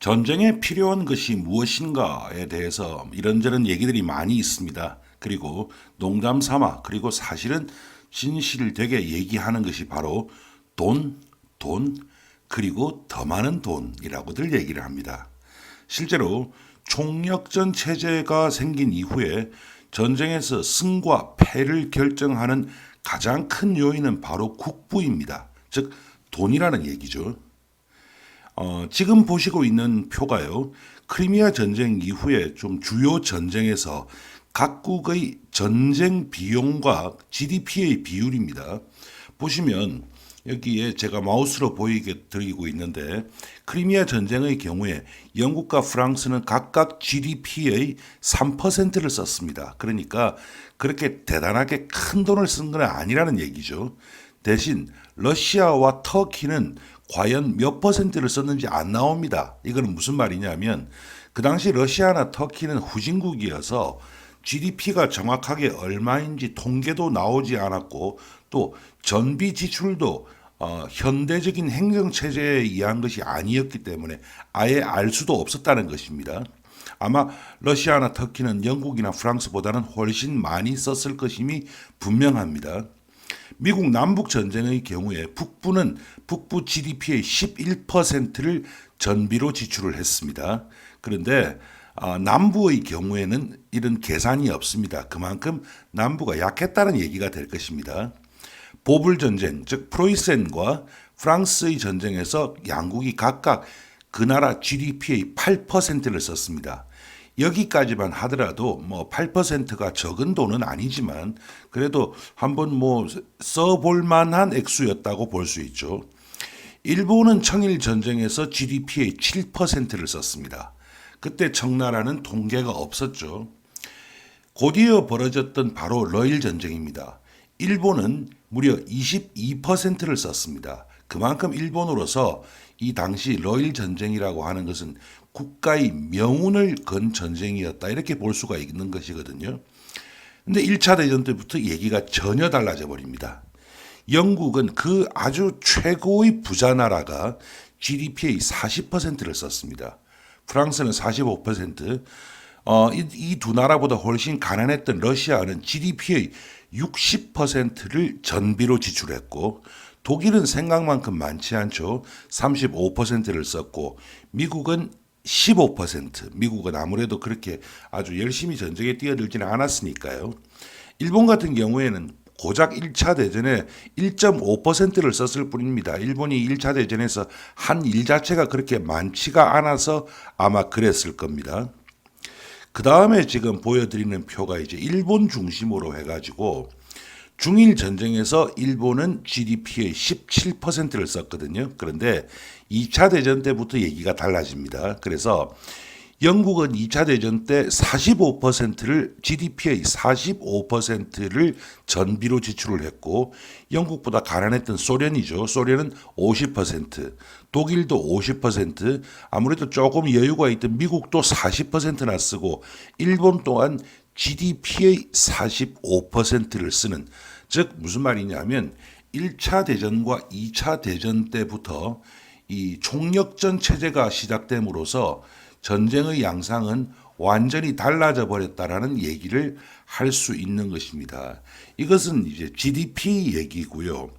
전쟁에 필요한 것이 무엇인가에 대해서 이런저런 얘기들이 많이 있습니다. 그리고 농담 삼아 그리고 사실은 진실되게 얘기하는 것이 바로 돈, 돈, 그리고 더 많은 돈이라고들 얘기를 합니다. 실제로 총력전 체제가 생긴 이후에 전쟁에서 승과 패를 결정하는 가장 큰 요인은 바로 국부입니다. 즉 돈이라는 얘기죠. 지금 보시고 있는 표가요. 크리미아 전쟁 이후에 좀 주요 전쟁에서 각국의 전쟁 비용과 GDP의 비율입니다. 보시면 여기에 제가 마우스로 보이게 드리고 있는데 크리미아 전쟁의 경우에 영국과 프랑스는 각각 GDP의 3%를 썼습니다. 그러니까 그렇게 대단하게 큰 돈을 쓴 건 아니라는 얘기죠. 대신 러시아와 터키는 과연 몇 퍼센트를 썼는지 안 나옵니다. 이거는 무슨 말이냐면 그 당시 러시아나 터키는 후진국이어서 GDP가 정확하게 얼마인지 통계도 나오지 않았고 또 전비 지출도 현대적인 행정체제에 의한 것이 아니었기 때문에 아예 알 수도 없었다는 것입니다. 아마 러시아나 터키는 영국이나 프랑스보다는 훨씬 많이 썼을 것임이 분명합니다. 미국 남북 전쟁의 경우에 북부는 북부 GDP의 11%를 전비로 지출을 했습니다. 그런데 남부의 경우에는 이런 계산이 없습니다. 그만큼 남부가 약했다는 얘기가 될 것입니다. 보불 전쟁, 즉 프로이센과 프랑스의 전쟁에서 양국이 각각 그 나라 GDP의 8%를 썼습니다. 여기까지만 하더라도 뭐 8%가 적은 돈은 아니지만 그래도 한번 뭐 써볼 만한 액수였다고 볼 수 있죠. 일본은 청일 전쟁에서 GDP의 7%를 썼습니다. 그때 청나라는 통계가 없었죠. 곧이어 벌어졌던 바로 러일 전쟁입니다. 일본은 무려 22%를 썼습니다. 그만큼 일본으로서 이 당시 러일 전쟁이라고 하는 것은 국가의 명운을 건 전쟁이었다 이렇게 볼 수가 있는 것이거든요. 근데 1차 대전 때부터 얘기가 전혀 달라져 버립니다. 영국은 그 아주 최고의 부자 나라가 GDP의 40%를 썼습니다. 프랑스는 45%, 이 두 나라보다 훨씬 가난했던 러시아는 GDP의 60%를 전비로 지출했고 독일은 생각만큼 많지 않죠. 35%를 썼고 미국은 15%. 미국은 아무래도 그렇게 아주 열심히 전쟁에 뛰어들지는 않았으니까요. 일본 같은 경우에는 고작 1차 대전에 1.5%를 썼을 뿐입니다. 일본이 1차 대전에서 한 일 자체가 그렇게 많지가 않아서 아마 그랬을 겁니다. 그 다음에 지금 보여드리는 표가 이제 일본 중심으로 해가지고 중일 전쟁에서 일본은 GDP의 17%를 썼거든요. 그런데 2차 대전 때부터 얘기가 달라집니다. 그래서 영국은 2차 대전 때 45%를 GDP의 45%를 전비로 지출을 했고 영국보다 가난했던 소련이죠. 소련은 50%, 독일도 50%, 아무래도 조금 여유가 있던 미국도 40%나 쓰고 일본 또한 GDP의 45%를 쓰는 즉 무슨 말이냐면 1차 대전과 2차 대전 때부터 이 총력전 체제가 시작됨으로써 전쟁의 양상은 완전히 달라져 버렸다라는 얘기를 할 수 있는 것입니다. 이것은 이제 GDP 얘기고요.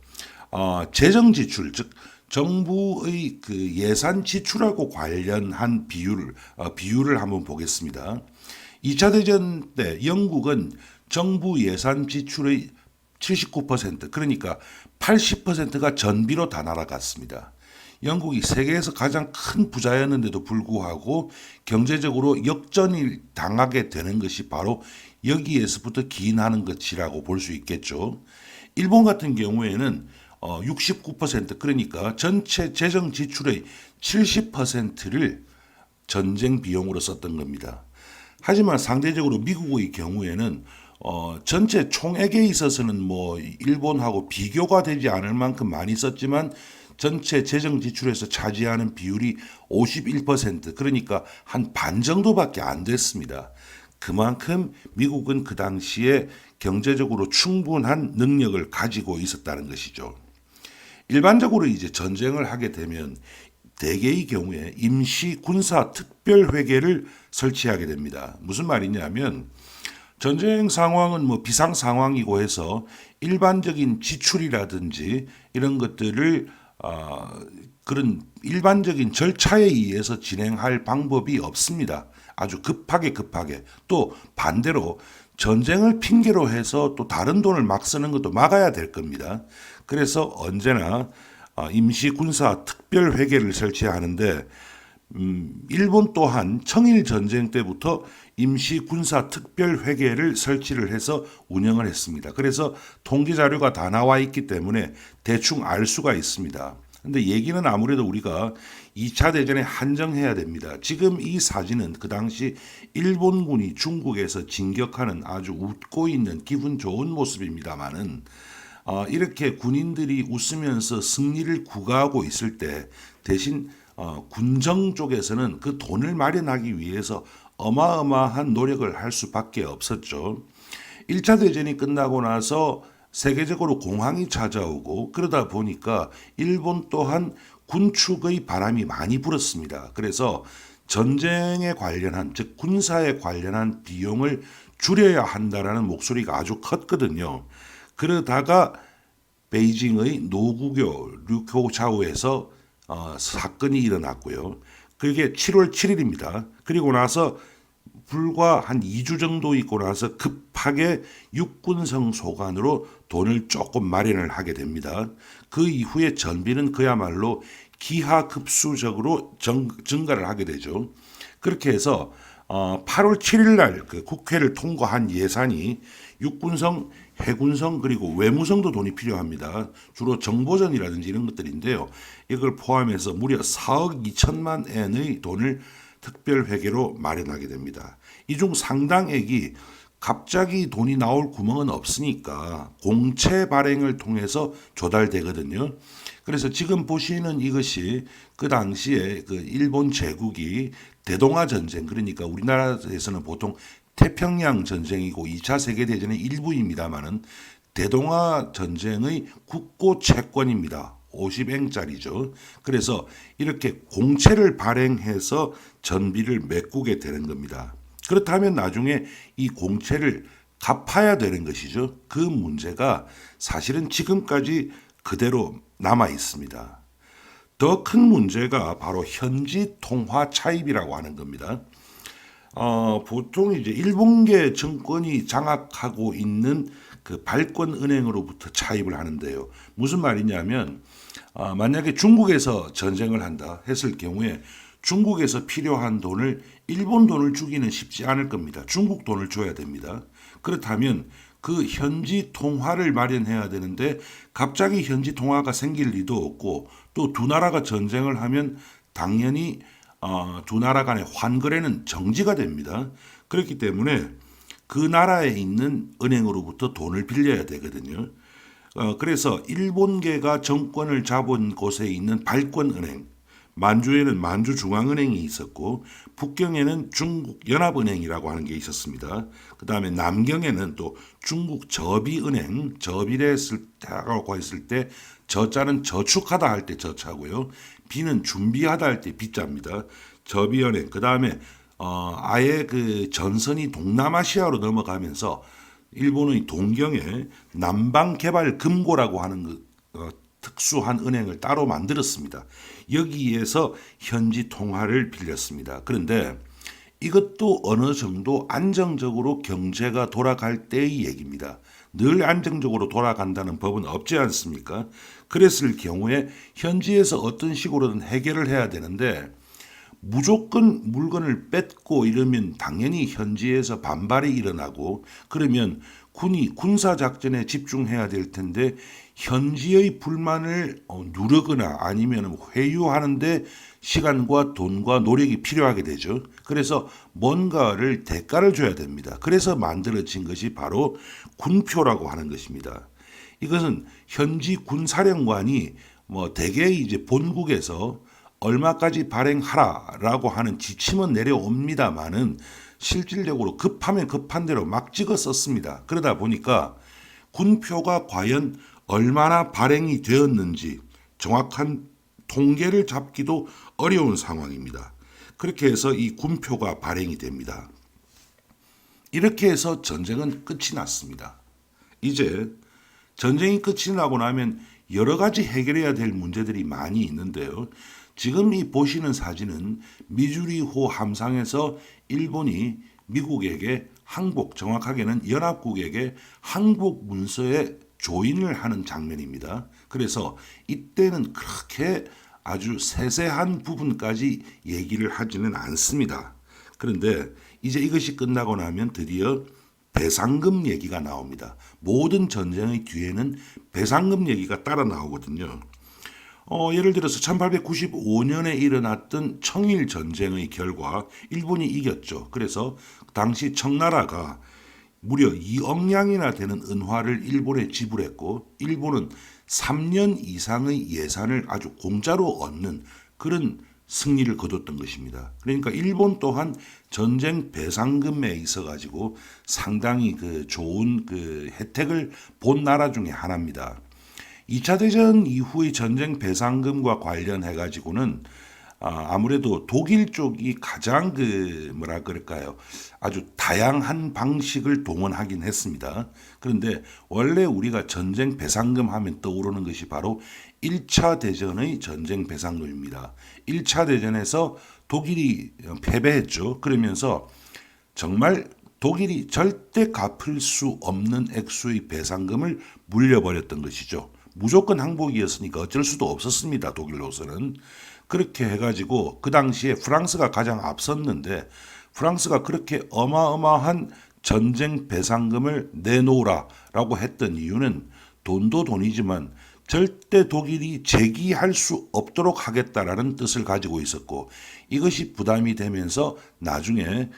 재정 지출 즉 정부의 그 예산 지출하고 관련한 비율을 한번 보겠습니다. 2차 대전 때 영국은 정부 예산 지출의 79% 그러니까 80%가 전비로 다 날아갔습니다. 영국이 세계에서 가장 큰 부자였는데도 불구하고 경제적으로 역전을 당하게 되는 것이 바로 여기에서부터 기인하는 것이라고 볼 수 있겠죠. 일본 같은 경우에는 69% 그러니까 전체 재정 지출의 70%를 전쟁 비용으로 썼던 겁니다. 하지만 상대적으로 미국의 경우에는 전체 총액에 있어서는 뭐 일본하고 비교가 되지 않을 만큼 많이 썼지만 전체 재정 지출에서 차지하는 비율이 51% 그러니까 한 반 정도밖에 안 됐습니다. 그만큼 미국은 그 당시에 경제적으로 충분한 능력을 가지고 있었다는 것이죠. 일반적으로 이제 전쟁을 하게 되면 대개의 경우에 임시 군사 특별회계를 설치하게 됩니다. 무슨 말이냐면 전쟁 상황은 뭐 비상 상황이고 해서 일반적인 지출이라든지 이런 것들을 그런 일반적인 절차에 의해서 진행할 방법이 없습니다. 아주 급하게 또 반대로 전쟁을 핑계로 해서 또 다른 돈을 막 쓰는 것도 막아야 될 겁니다. 그래서 언제나 임시 군사 특별 회계를 설치하는데 일본 또한 청일 전쟁 때부터 임시 군사 특별 회계를 설치를 해서 운영을 했습니다. 그래서 통계 자료가 다 나와 있기 때문에 대충 알 수가 있습니다. 근데 얘기는 아무래도 우리가 2차 대전에 한정해야 됩니다. 지금 이 사진은 그 당시 일본군이 중국에서 진격하는 아주 웃고 있는 기분 좋은 모습입니다만은 이렇게 군인들이 웃으면서 승리를 구가하고 있을 때 대신 군정 쪽에서는 그 돈을 마련하기 위해서 어마어마한 노력을 할 수밖에 없었죠. 1차 대전이 끝나고 나서 세계적으로 공황이 찾아오고 그러다 보니까 일본 또한 군축의 바람이 많이 불었습니다. 그래서 전쟁에 관련한 즉 군사에 관련한 비용을 줄여야 한다라는 목소리가 아주 컸거든요. 그러다가 베이징의 노구교 류교차오에서 사건이 일어났고요. 그게 7월 7일입니다. 그리고 나서 불과 한 2주 정도 있고 나서 급하게 육군성 소관으로 돈을 조금 마련을 하게 됩니다. 그 이후에 전비는 그야말로 기하급수적으로 증가를 하게 되죠. 그렇게 해서 8월 7일 날 그 국회를 통과한 예산이 육군성, 해군성 그리고 외무성도 돈이 필요합니다. 주로 정보전이라든지 이런 것들인데요. 이걸 포함해서 무려 4억 2천만 엔의 돈을 특별회계로 마련하게 됩니다. 이 중 상당액이 갑자기 돈이 나올 구멍은 없으니까 공채 발행을 통해서 조달되거든요. 그래서 지금 보시는 이것이 그 당시에 그 일본 제국이 대동아 전쟁, 그러니까 우리나라에서는 보통 태평양 전쟁이고 2차 세계대전의 일부입니다만은 대동아 전쟁의 국고 채권입니다. 50엔짜리죠. 그래서 이렇게 공채를 발행해서 전비를 메꾸게 되는 겁니다. 그렇다면 나중에 이 공채를 갚아야 되는 것이죠. 그 문제가 사실은 지금까지 그대로 남아 있습니다. 더 큰 문제가 바로 현지 통화 차입이라고 하는 겁니다. 보통 이제 일본계 정권이 장악하고 있는 그 발권은행으로부터 차입을 하는데요. 무슨 말이냐면 만약에 중국에서 전쟁을 한다 했을 경우에 중국에서 필요한 돈을 일본 돈을 주기는 쉽지 않을 겁니다. 중국 돈을 줘야 됩니다. 그렇다면 그 현지 통화를 마련해야 되는데 갑자기 현지 통화가 생길 리도 없고 또 두 나라가 전쟁을 하면 당연히 두 나라 간의 환거래는 정지가 됩니다. 그렇기 때문에 그 나라에 있는 은행으로부터 돈을 빌려야 되거든요. 그래서 일본계가 정권을 잡은 곳에 있는 발권은행, 만주에는 만주중앙은행이 있었고 북경에는 중국연합은행이라고 하는 게 있었습니다. 그 다음에 남경에는 또 중국저비은행, 저비라고 했을 때 저자는 저축하다 할 때 저자고요. 비는 준비하다 할 때 비자입니다. 저비은행. 그 다음에 아예 그 전선이 동남아시아로 넘어가면서 일본의 동경에 남방개발금고라고 하는 특수한 은행을 따로 만들었습니다. 여기에서 현지 통화를 빌렸습니다. 그런데 이것도 어느 정도 안정적으로 경제가 돌아갈 때의 얘기입니다. 늘 안정적으로 돌아간다는 법은 없지 않습니까? 그랬을 경우에 현지에서 어떤 식으로든 해결을 해야 되는데 무조건 물건을 뺏고 이러면 당연히 현지에서 반발이 일어나고 그러면 군이 군사작전에 집중해야 될 텐데 현지의 불만을 누르거나 아니면 회유하는데 시간과 돈과 노력이 필요하게 되죠. 그래서 뭔가를 대가를 줘야 됩니다. 그래서 만들어진 것이 바로 군표라고 하는 것입니다. 이것은 현지 군사령관이 대개 이제 본국에서 얼마까지 발행하라라고 하는 지침은 내려옵니다만은 실질적으로 급하면 급한 대로 막 찍어 썼습니다. 그러다 보니까 군표가 과연 얼마나 발행이 되었는지 정확한 통계를 잡기도 어려운 상황입니다. 그렇게 해서 이 군표가 발행이 됩니다. 이렇게 해서 전쟁은 끝이 났습니다. 이제 전쟁이 끝이 나고 나면 여러 가지 해결해야 될 문제들이 많이 있는데요. 지금 이 보시는 사진은 미주리호 함상에서 일본이 미국에게 항복, 정확하게는 연합국에게 항복 문서에 조인을 하는 장면입니다. 그래서 이때는 그렇게 아주 세세한 부분까지 얘기를 하지는 않습니다. 그런데 이제 이것이 끝나고 나면 드디어 배상금 얘기가 나옵니다. 모든 전쟁의 뒤에는 배상금 얘기가 따라 나오거든요. 예를 들어서 1895년에 일어났던 청일 전쟁의 결과 일본이 이겼죠. 그래서 당시 청나라가 무려 2억냥이나 되는 은화를 일본에 지불했고 일본은 3년 이상의 예산을 아주 공짜로 얻는 그런 승리를 거뒀던 것입니다. 그러니까 일본 또한 전쟁 배상금에 있어 가지고 상당히 좋은 혜택을 본 나라 중에 하나입니다. 2차 대전 이후의 전쟁 배상금과 관련해 가지고는 아무래도 독일 쪽이 가장 뭐라 그럴까요? 아주 다양한 방식을 동원하긴 했습니다. 그런데 원래 우리가 전쟁 배상금 하면 떠오르는 것이 바로 1차 대전의 전쟁 배상금입니다. 1차 대전에서 독일이 패배했죠. 그러면서 정말 독일이 절대 갚을 수 없는 액수의 배상금을 물려버렸던 것이죠. 무조건 항복이었으니까 어쩔 수도 없었습니다. 독일로서는. 그렇게 해가지고 그 당시에 프랑스가 가장 앞섰는데 프랑스가 그렇게 어마어마한 전쟁 배상금을 내놓으라라고 했던 이유는 돈도 돈이지만 절대 독일이 재기할 수 없도록 하겠다라는 뜻을 가지고 있었고 이것이 부담이 되면서 나중에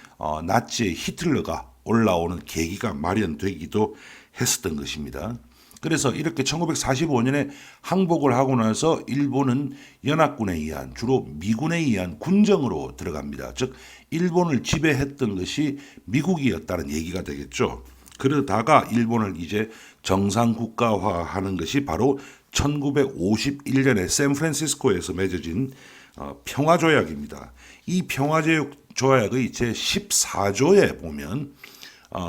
나치의 히틀러가 올라오는 계기가 마련되기도 했었던 것입니다. 그래서 이렇게 1945년에 항복을 하고 나서 일본은 연합군에 의한 주로 미군에 의한 군정으로 들어갑니다. 즉 일본을 지배했던 것이 미국이었다는 얘기가 되겠죠. 그러다가 일본을 이제 정상 국가화하는 것이 바로 1951년에 샌프란시스코에서 맺어진 평화조약입니다. 이 평화조약의 제14조에 보면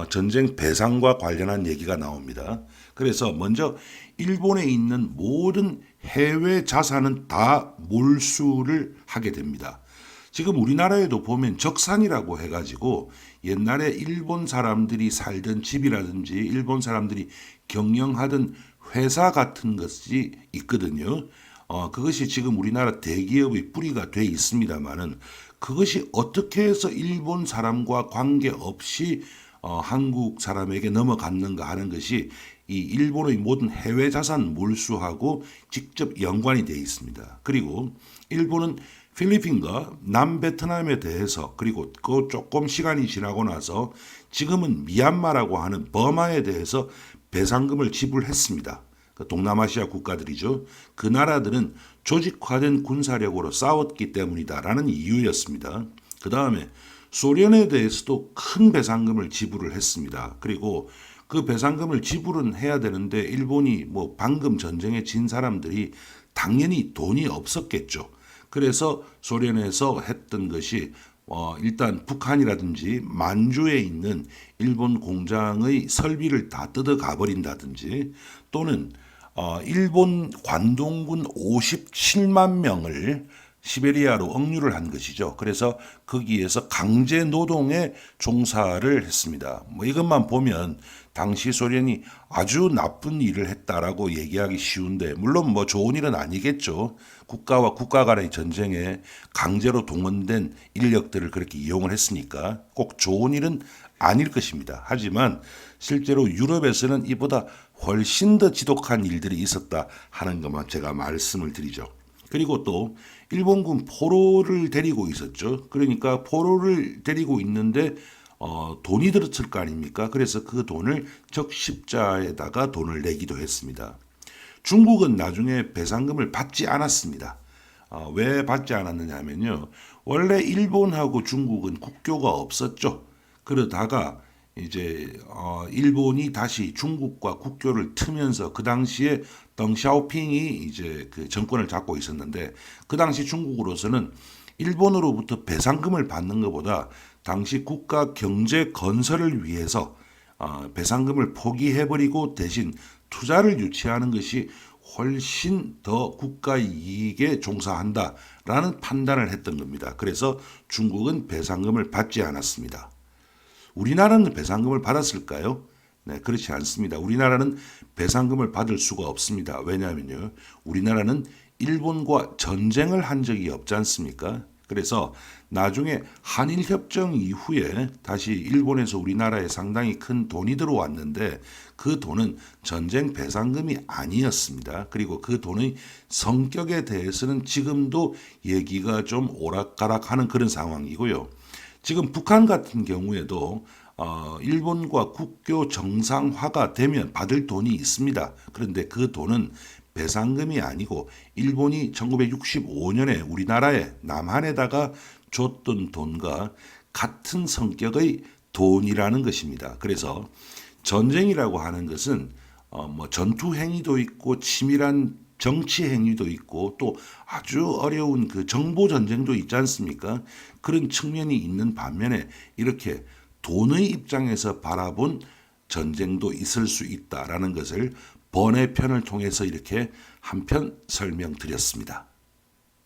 전쟁 배상과 관련한 얘기가 나옵니다. 그래서 먼저 일본에 있는 모든 해외 자산은 다 몰수를 하게 됩니다. 지금 우리나라에도 보면 적산이라고 해가지고 옛날에 일본 사람들이 살던 집이라든지 일본 사람들이 경영하던 회사 같은 것이 있거든요. 그것이 지금 우리나라 대기업의 뿌리가 돼 있습니다만은 그것이 어떻게 해서 일본 사람과 관계없이 한국 사람에게 넘어갔는가 하는 것이 이 일본의 모든 해외 자산 몰수하고 직접 연관이 되어 있습니다. 그리고 일본은 필리핀과 남베트남에 대해서 그리고 그 조금 시간이 지나고 나서 지금은 미얀마라고 하는 버마에 대해서 배상금을 지불했습니다. 동남아시아 국가들이죠. 그 나라들은 조직화된 군사력으로 싸웠기 때문이다라는 이유였습니다. 그 다음에 소련에 대해서도 큰 배상금을 지불을 했습니다. 그리고 그 배상금을 지불은 해야 되는데 일본이 방금 전쟁에 진 사람들이 당연히 돈이 없었겠죠. 그래서 소련에서 했던 것이 일단 북한이라든지 만주에 있는 일본 공장의 설비를 다 뜯어가 버린다든지 또는 일본 관동군 57만 명을 시베리아로 억류를 한 것이죠. 그래서 거기에서 강제 노동에 종사를 했습니다. 이것만 보면 당시 소련이 아주 나쁜 일을 했다라고 얘기하기 쉬운데 물론 좋은 일은 아니겠죠. 국가와 국가 간의 전쟁에 강제로 동원된 인력들을 그렇게 이용을 했으니까 꼭 좋은 일은 아닐 것입니다. 하지만 실제로 유럽에서는 이보다 훨씬 더 지독한 일들이 있었다 하는 것만 제가 말씀을 드리죠. 그리고 또 일본군 포로를 데리고 있었죠. 그러니까 포로를 데리고 있는데 돈이 들었을 거 아닙니까? 그래서 그 돈을 적십자에다가 돈을 내기도 했습니다. 중국은 나중에 배상금을 받지 않았습니다. 왜 받지 않았느냐 하면요. 원래 일본하고 중국은 국교가 없었죠. 그러다가 이제 일본이 다시 중국과 국교를 트면서 그 당시에 덩샤오핑이 이제 그 정권을 잡고 있었는데 그 당시 중국으로서는 일본으로부터 배상금을 받는 것보다 당시 국가 경제 건설을 위해서 배상금을 포기해버리고 대신 투자를 유치하는 것이 훨씬 더 국가 이익에 종사한다라는 판단을 했던 겁니다. 그래서 중국은 배상금을 받지 않았습니다. 우리나라는 배상금을 받았을까요? 네, 그렇지 않습니다. 우리나라는 배상금을 받을 수가 없습니다. 왜냐하면요, 우리나라는 일본과 전쟁을 한 적이 없지 않습니까? 그래서 나중에 한일협정 이후에 다시 일본에서 우리나라에 상당히 큰 돈이 들어왔는데 그 돈은 전쟁 배상금이 아니었습니다. 그리고 그 돈의 성격에 대해서는 지금도 얘기가 좀 오락가락하는 그런 상황이고요. 지금 북한 같은 경우에도 일본과 국교 정상화가 되면 받을 돈이 있습니다. 그런데 그 돈은 배상금이 아니고 일본이 1965년에 우리나라에 남한에다가 줬던 돈과 같은 성격의 돈이라는 것입니다. 그래서 전쟁이라고 하는 것은 뭐 전투 행위도 있고 치밀한 정치 행위도 있고 또 아주 어려운 그 정보 전쟁도 있지 않습니까? 그런 측면이 있는 반면에 이렇게 돈의 입장에서 바라본 전쟁도 있을 수 있다라는 것을 번외편을 통해서 이렇게 한편 설명드렸습니다.